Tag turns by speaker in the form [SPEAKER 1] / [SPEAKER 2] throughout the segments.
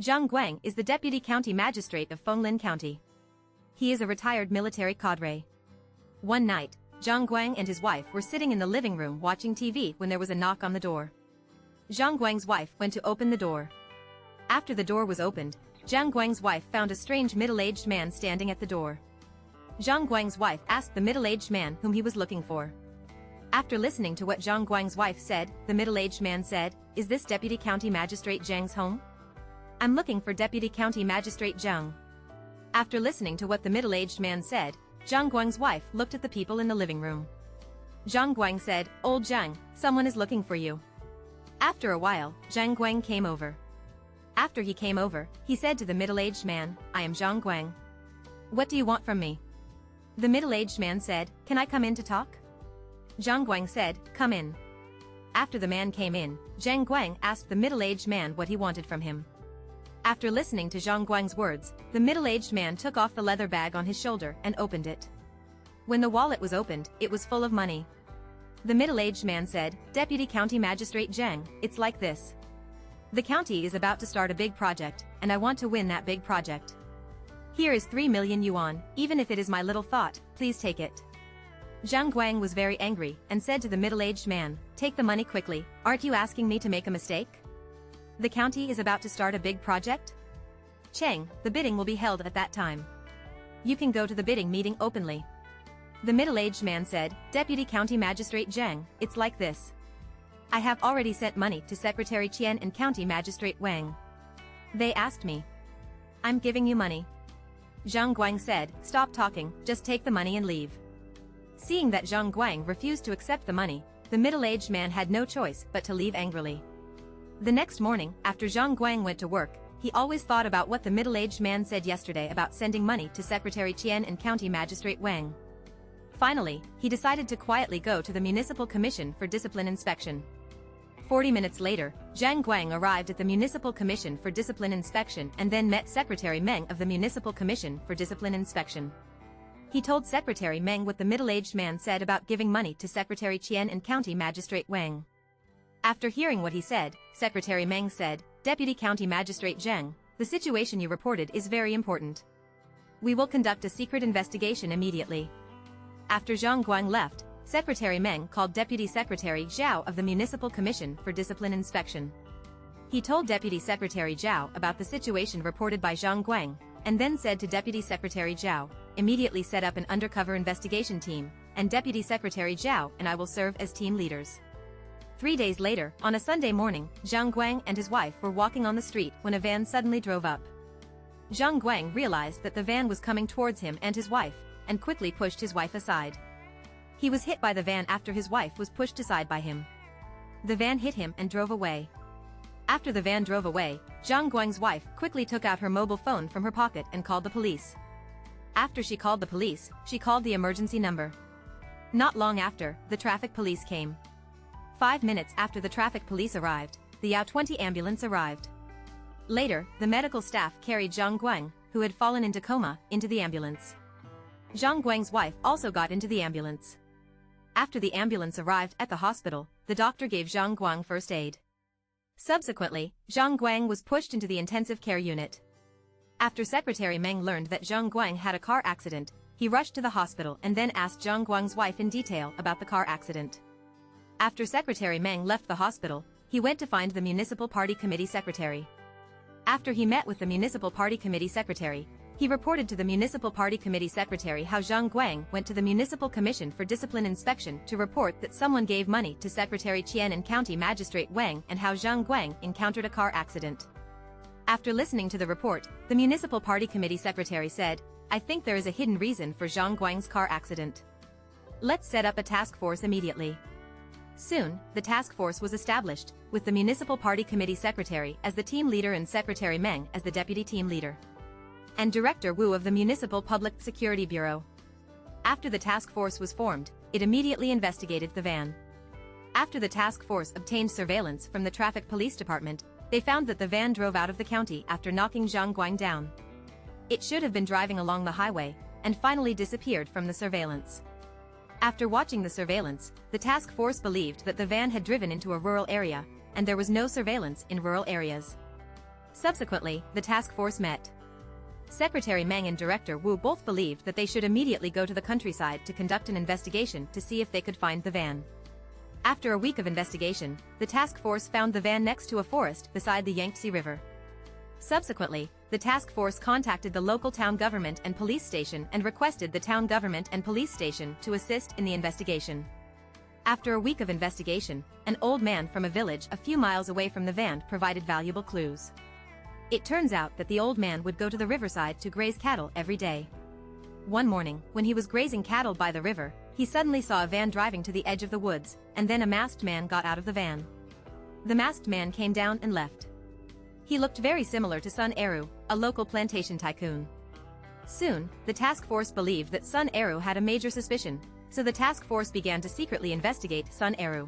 [SPEAKER 1] Zhang Guang is the deputy county magistrate of Fenglin County. He is a retired military cadre. One night, Zhang Guang and his wife were sitting in the living room watching TV when there was a knock on the door. Zhang Guang's wife went to open the door. After the door was opened, Zhang Guang's wife found a strange middle-aged man standing at the door. Zhang Guang's wife asked the middle-aged man whom he was looking for. After listening to what Zhang Guang's wife said, the middle-aged man said, "Is this Deputy County Magistrate Zhang's home? I'm looking for Deputy County Magistrate Zhang." After listening to what the middle-aged man said, Zhang Guang's wife looked at the people in the living room. Zhang Guang said, "Old Zhang, someone is looking for you." After a while, Zhang Guang came over. After he came over, he said to the middle-aged man, "I am Zhang Guang. What do you want from me?" The middle-aged man said, "Can I come in to talk?" Zhang Guang said, "Come in." After the man came in, Zhang Guang asked the middle-aged man what he wanted from him. After listening to Zhang Guang's words, the middle-aged man took off the leather bag on his shoulder and opened it. When the wallet was opened, it was full of money. The middle-aged man said, "Deputy County Magistrate Zhang, it's like this. The county is about to start a big project, and I want to win that big project. Here is 3 million yuan, even if it is my little thought, please take it." Zhang Guang was very angry and said to the middle-aged man, "Take the money quickly, aren't you asking me to make a mistake? The county is about to start a big project? Cheng, the bidding will be held at that time. You can go to the bidding meeting openly." The middle-aged man said, "Deputy County Magistrate Zhang, it's like this. I have already sent money to Secretary Qian and County Magistrate Wang. They asked me. I'm giving you money." Zhang Guang said, "Stop talking, just take the money and leave." Seeing that Zhang Guang refused to accept the money, the middle-aged man had no choice but to leave angrily. The next morning, after Zhang Guang went to work, he always thought about what the middle-aged man said yesterday about sending money to Secretary Qian and County Magistrate Wang. Finally, he decided to quietly go to the Municipal Commission for Discipline Inspection. 40 minutes later, Zhang Guang arrived at the Municipal Commission for Discipline Inspection and then met Secretary Meng of the Municipal Commission for Discipline Inspection. He told Secretary Meng what the middle-aged man said about giving money to Secretary Qian and County Magistrate Wang. After hearing what he said, Secretary Meng said, "Deputy County Magistrate Zhang, the situation you reported is very important. We will conduct a secret investigation immediately." After Zhang Guang left, Secretary Meng called Deputy Secretary Zhao of the Municipal Commission for Discipline Inspection. He told Deputy Secretary Zhao about the situation reported by Zhang Guang, and then said to Deputy Secretary Zhao, "Immediately set up an undercover investigation team, and Deputy Secretary Zhao and I will serve as team leaders." 3 days later, on a Sunday morning, Zhang Guang and his wife were walking on the street when a van suddenly drove up. Zhang Guang realized that the van was coming towards him and his wife, and quickly pushed his wife aside. He was hit by the van after his wife was pushed aside by him. The van hit him and drove away. After the van drove away, Zhang Guang's wife quickly took out her mobile phone from her pocket and called the police. After she called the police, she called the emergency number. Not long after, the traffic police came. 5 minutes after the traffic police arrived, the YAO-20 ambulance arrived. Later, the medical staff carried Zhang Guang, who had fallen into coma, into the ambulance. Zhang Guang's wife also got into the ambulance. After the ambulance arrived at the hospital, the doctor gave Zhang Guang first aid. Subsequently, Zhang Guang was pushed into the intensive care unit. After Secretary Meng learned that Zhang Guang had a car accident, he rushed to the hospital and then asked Zhang Guang's wife in detail about the car accident. After Secretary Meng left the hospital, he went to find the Municipal Party Committee Secretary. After he met with the Municipal Party Committee Secretary, he reported to the Municipal Party Committee Secretary how Zhang Guang went to the Municipal Commission for Discipline Inspection to report that someone gave money to Secretary Qian and County Magistrate Wang and how Zhang Guang encountered a car accident. After listening to the report, the Municipal Party Committee Secretary said, "I think there is a hidden reason for Zhang Guang's car accident. Let's set up a task force immediately." Soon, the task force was established, with the Municipal Party Committee Secretary as the team leader and Secretary Meng as the deputy team leader, and Director Wu of the Municipal Public Security Bureau. After the task force was formed, it immediately investigated the van. After the task force obtained surveillance from the Traffic Police Department, they found that the van drove out of the county after knocking Zhang Guang down. It should have been driving along the highway, and finally disappeared from the surveillance. After watching the surveillance, the task force believed that the van had driven into a rural area, and there was no surveillance in rural areas. Subsequently, the task force met. Secretary Meng and Director Wu both believed that they should immediately go to the countryside to conduct an investigation to see if they could find the van. After a week of investigation, the task force found the van next to a forest beside the Yangtze River. Subsequently, the task force contacted the local town government and police station and requested the town government and police station to assist in the investigation. After a week of investigation, an old man from a village a few miles away from the van provided valuable clues. It turns out that the old man would go to the riverside to graze cattle every day. One morning, when he was grazing cattle by the river, he suddenly saw a van driving to the edge of the woods, and then a masked man got out of the van. The masked man came down and left. He looked very similar to Sun Eru, a local plantation tycoon. Soon, the task force believed that Sun Eru had a major suspicion, so the task force began to secretly investigate Sun Eru.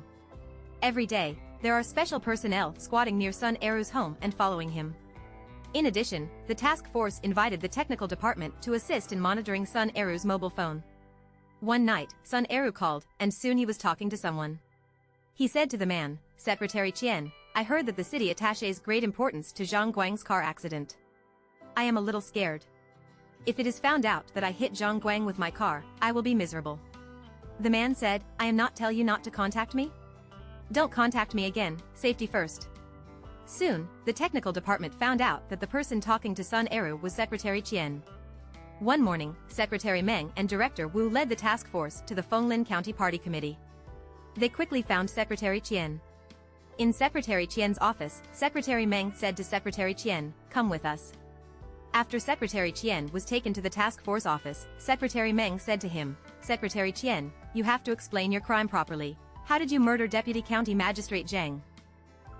[SPEAKER 1] Every day, there are special personnel squatting near Sun Eru's home and following him. In addition, the task force invited the technical department to assist in monitoring Sun Eru's mobile phone. One night, Sun Eru called, and soon he was talking to someone. He said to the man, "Secretary Qian, I heard that the city attaches great importance to Zhang Guang's car accident. I am a little scared. If it is found out that I hit Zhang Guang with my car, I will be miserable." The man said, "I am not tell you not to contact me? Don't contact me again, safety first." Soon, the technical department found out that the person talking to Sun Eru was Secretary Qian. One morning, Secretary Meng and Director Wu led the task force to the Fenglin County Party Committee. They quickly found Secretary Qian. In Secretary Qian's office, Secretary Meng said to Secretary Qian, "Come with us." After Secretary Qian was taken to the task force office, Secretary Meng said to him, "Secretary Qian, you have to explain your crime properly. How did you murder Deputy County Magistrate Zhang?"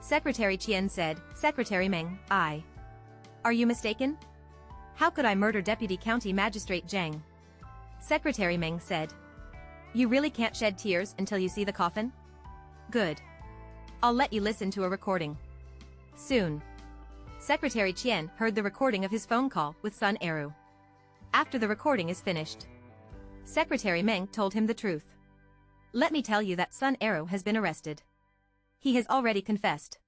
[SPEAKER 1] Secretary Qian said, "Secretary Meng, I. Are you mistaken? How could I murder Deputy County Magistrate Zhang?" Secretary Meng said, "You really can't shed tears until you see the coffin? Good. I'll let you listen to a recording." Soon, Secretary Qian heard the recording of his phone call with Sun Eru. After the recording is finished, Secretary Meng told him the truth. "Let me tell you that Sun Eru has been arrested. He has already confessed.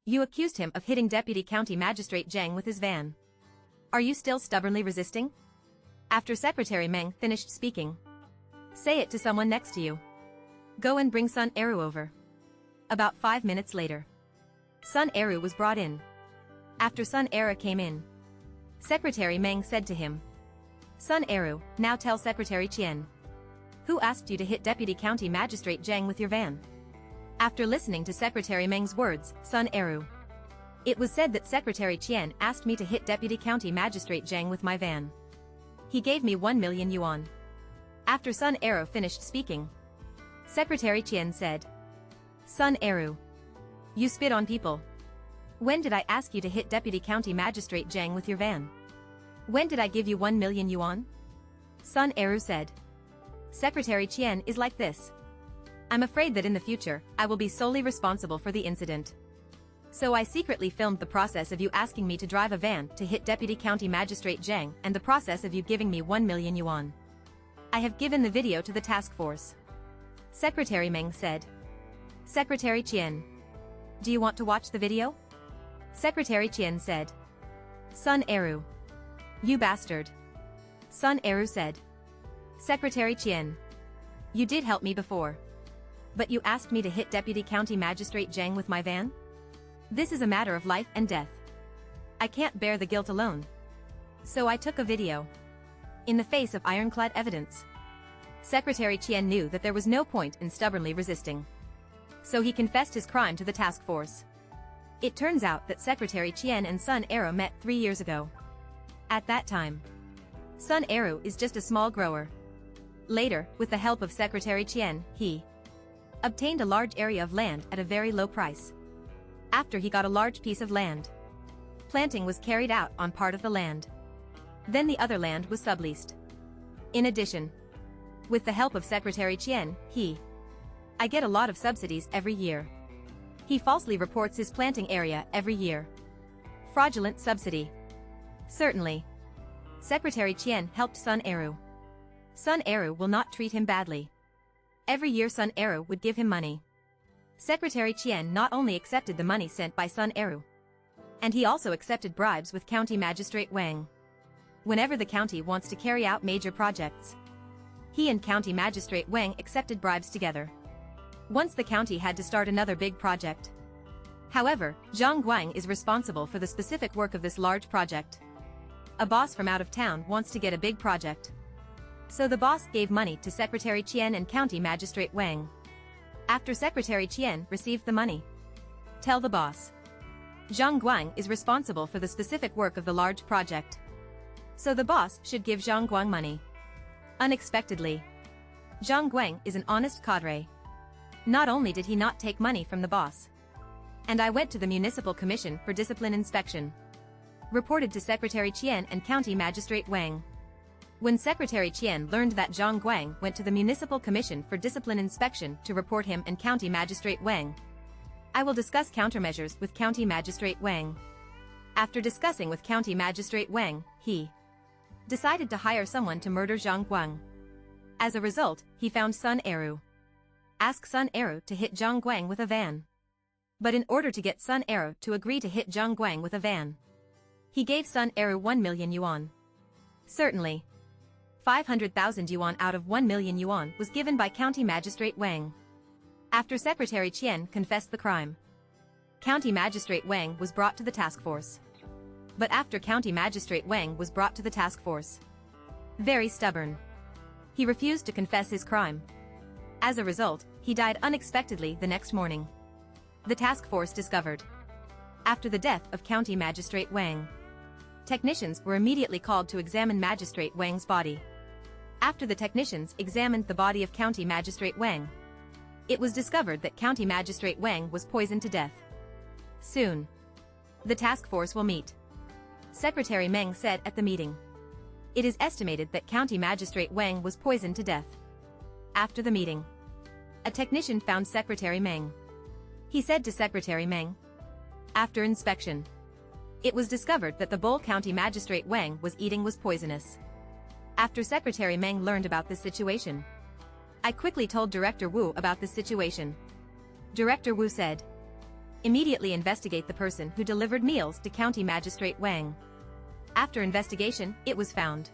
[SPEAKER 1] You accused him of hitting Deputy County Magistrate Zhang with his van. Are you still stubbornly resisting?" After Secretary Meng finished speaking, "Say it to someone next to you. Go and bring Sun Eru over." About 5 minutes later, Sun Eru was brought in. After Sun Eru came in, Secretary Meng said to him, "Sun Eru, now tell Secretary Qian. Who asked you to hit Deputy County Magistrate Zhang with your van?" After listening to Secretary Meng's words, Sun Eru, "It was said that Secretary Qian asked me to hit Deputy County Magistrate Zhang with my van. He gave me 1 million yuan." After Sun Eru finished speaking, Secretary Qian said, "Sun Eru, you spit on people. When did I ask you to hit Deputy County Magistrate Zhang with your van? When did I give you 1 million yuan?" Sun Eru said, "Secretary Qian is like this. I'm afraid that in the future, I will be solely responsible for the incident. So I secretly filmed the process of you asking me to drive a van to hit Deputy County Magistrate Zhang and the process of you giving me 1 million yuan. I have given the video to the task force." Secretary Meng said, "Secretary Qian, do you want to watch the video?" Secretary Qian said, "Sun Eru, you bastard." Sun Eru said, "Secretary Qian, you did help me before. But you asked me to hit Deputy County Magistrate Zhang with my van? This is a matter of life and death. I can't bear the guilt alone. So I took a video. In the face of ironclad evidence, Secretary Qian knew that there was no point in stubbornly resisting. So he confessed his crime to the task force. It turns out that Secretary Qian and Sun Eru met 3 years ago. At that time, Sun Eru is just a small grower. Later, with the help of Secretary Qian, he obtained a large area of land at a very low price. After he got a large piece of land, planting was carried out on part of the land. Then the other land was subleased. In addition, with the help of Secretary Qian, I get a lot of subsidies every year. He falsely reports his planting area every year. Fraudulent subsidy. Certainly. Secretary Qian helped Sun Eru. Sun Eru will not treat him badly. Every year Sun Eru would give him money. Secretary Qian not only accepted the money sent by Sun Eru, And he also accepted bribes with County Magistrate Wang. Whenever the county wants to carry out major projects, he and County Magistrate Wang accepted bribes together. Once the county had to start another big project. However, Zhang Guang is responsible for the specific work of this large project. A boss from out of town wants to get a big project. So the boss gave money to Secretary Qian and County Magistrate Wang. After Secretary Qian received the money, tell the boss, Zhang Guang is responsible for the specific work of the large project. So the boss should give Zhang Guang money. Unexpectedly, Zhang Guang is an honest cadre. Not only did he not take money from the boss, and I went to the Municipal Commission for Discipline Inspection. Reported to Secretary Qian and County Magistrate Wang. When Secretary Qian learned that Zhang Guang went to the Municipal Commission for Discipline Inspection to report him and County Magistrate Wang, I will discuss countermeasures with County Magistrate Wang. After discussing with County Magistrate Wang, he decided to hire someone to murder Zhang Guang. As a result, he found Sun Eru. Ask Sun Eru to hit Zhang Guang with a van. But in order to get Sun Eru to agree to hit Zhang Guang with a van, he gave Sun Eru 1 million yuan. Certainly, 500,000 yuan out of 1 million yuan was given by County Magistrate Wang. After Secretary Qian confessed the crime, County Magistrate Wang was brought to the task force. But after County Magistrate Wang was brought to the task force, very stubborn, he refused to confess his crime. As a result, he died unexpectedly the next morning. The task force discovered. After the death of County Magistrate Wang, technicians were immediately called to examine Magistrate Wang's body. After the technicians examined the body of County Magistrate Wang, it was discovered that County Magistrate Wang was poisoned to death. Soon, the task force will meet. Secretary Meng said at the meeting. It is estimated that County Magistrate Wang was poisoned to death. After the meeting, a technician found Secretary Meng. He said to Secretary Meng, after inspection, it was discovered that the bowl County Magistrate Wang was eating was poisonous. After Secretary Meng learned about this situation, I quickly told Director Wu about this situation. Director Wu said, immediately investigate the person who delivered meals to County Magistrate Wang. After investigation, it was found.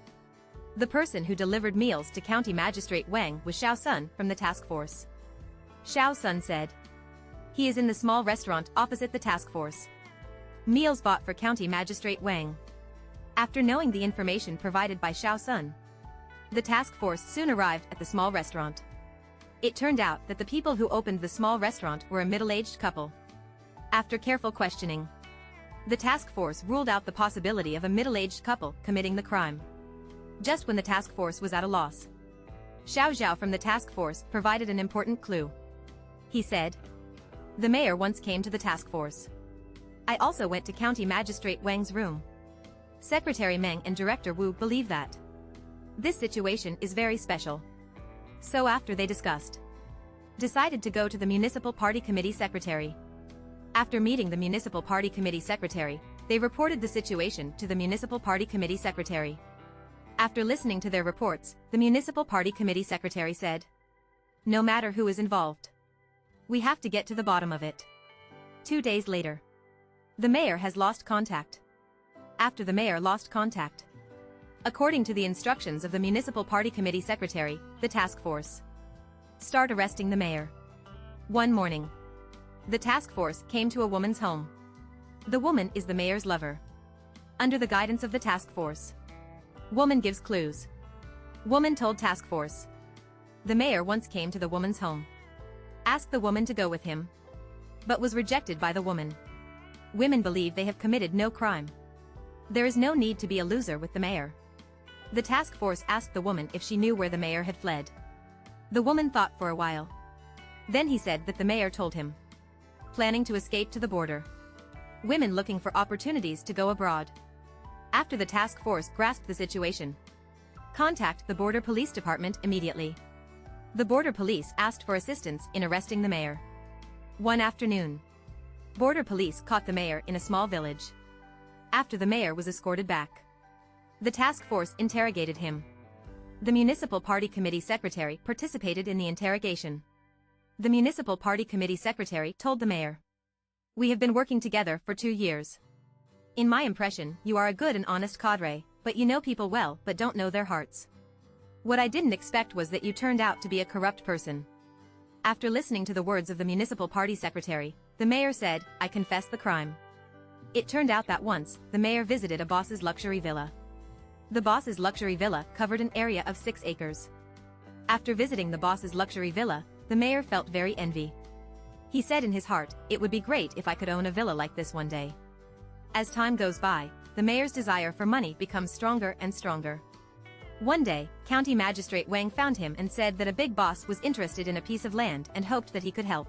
[SPEAKER 1] The person who delivered meals to County Magistrate Wang was Xiao Sun from the task force. Xiao Sun said, he is in the small restaurant opposite the task force. Meals bought for County Magistrate Wang. After knowing the information provided by Xiao Sun, the task force soon arrived at the small restaurant. It turned out that the people who opened the small restaurant were a middle-aged couple. After careful questioning, the task force ruled out the possibility of a middle-aged couple committing the crime. Just when the task force was at a loss, Xiao Zhao from the task force provided an important clue. He said, the mayor once came to the task force. I also went to County Magistrate Wang's room. Secretary Meng and Director Wu believe that this situation is very special. So after they discussed, decided to go to the Municipal Party Committee Secretary. After meeting the Municipal Party Committee Secretary, they reported the situation to the Municipal Party Committee Secretary. After listening to their reports, the Municipal Party Committee Secretary said, no matter who is involved, we have to get to the bottom of it. 2 days later, the mayor has lost contact. After the mayor lost contact, according to the instructions of the Municipal Party Committee Secretary, the task force start arresting the mayor. One morning, the task force came to a woman's home. The woman is the mayor's lover. Under the guidance of the task force, woman gives clues. Woman told task force, the mayor once came to the woman's home, asked the woman to go with him, but was rejected by the woman. Women believe they have committed no crime. There is no need to be a loser with the mayor. The task force asked the woman if she knew where the mayor had fled. The woman thought for a while. Then he said that the mayor told him, planning to escape to the border. Women looking for opportunities to go abroad. After the task force grasped the situation, contact the border police department immediately. The border police asked for assistance in arresting the mayor. One afternoon, border police caught the mayor in a small village. After the mayor was escorted back, the task force interrogated him. The Municipal Party Committee Secretary participated in the interrogation. The Municipal Party Committee Secretary told the mayor, we have been working together for 2 years. In my impression, you are a good and honest cadre, but you know people well but don't know their hearts. What I didn't expect was that you turned out to be a corrupt person. After listening to the words of the municipal party secretary, the mayor said, I confess the crime. It turned out that once, the mayor visited a boss's luxury villa. The boss's luxury villa covered an area of 6 acres. After visiting the boss's luxury villa, the mayor felt very envy. He said in his heart, it would be great if I could own a villa like this one day. As time goes by, the mayor's desire for money becomes stronger and stronger. One day, County Magistrate Wang found him and said that a big boss was interested in a piece of land and hoped that he could help.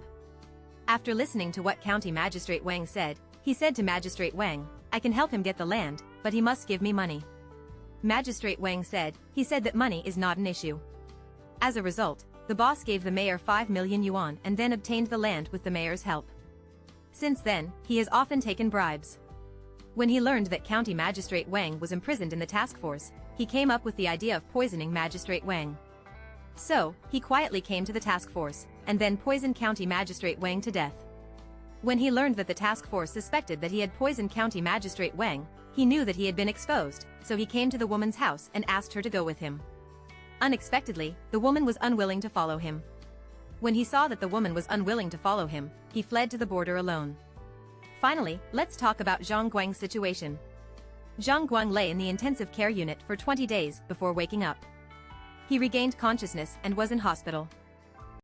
[SPEAKER 1] After listening to what County Magistrate Wang said, he said to Magistrate Wang, I can help him get the land, but he must give me money. Magistrate Wang said, he said that money is not an issue. As a result, the boss gave the mayor 5 million yuan and then obtained the land with the mayor's help. Since then, he has often taken bribes. When he learned that County Magistrate Wang was imprisoned in the task force, he came up with the idea of poisoning Magistrate Wang. So, he quietly came to the task force, and then poisoned County Magistrate Wang to death. When he learned that the task force suspected that he had poisoned County Magistrate Wang, he knew that he had been exposed, so he came to the woman's house and asked her to go with him. Unexpectedly, the woman was unwilling to follow him. When he saw that the woman was unwilling to follow him, he fled to the border alone. Finally, let's talk about Zhang Guang's situation. Zhang Guang lay in the intensive care unit for 20 days before waking up. He regained consciousness and was in hospital.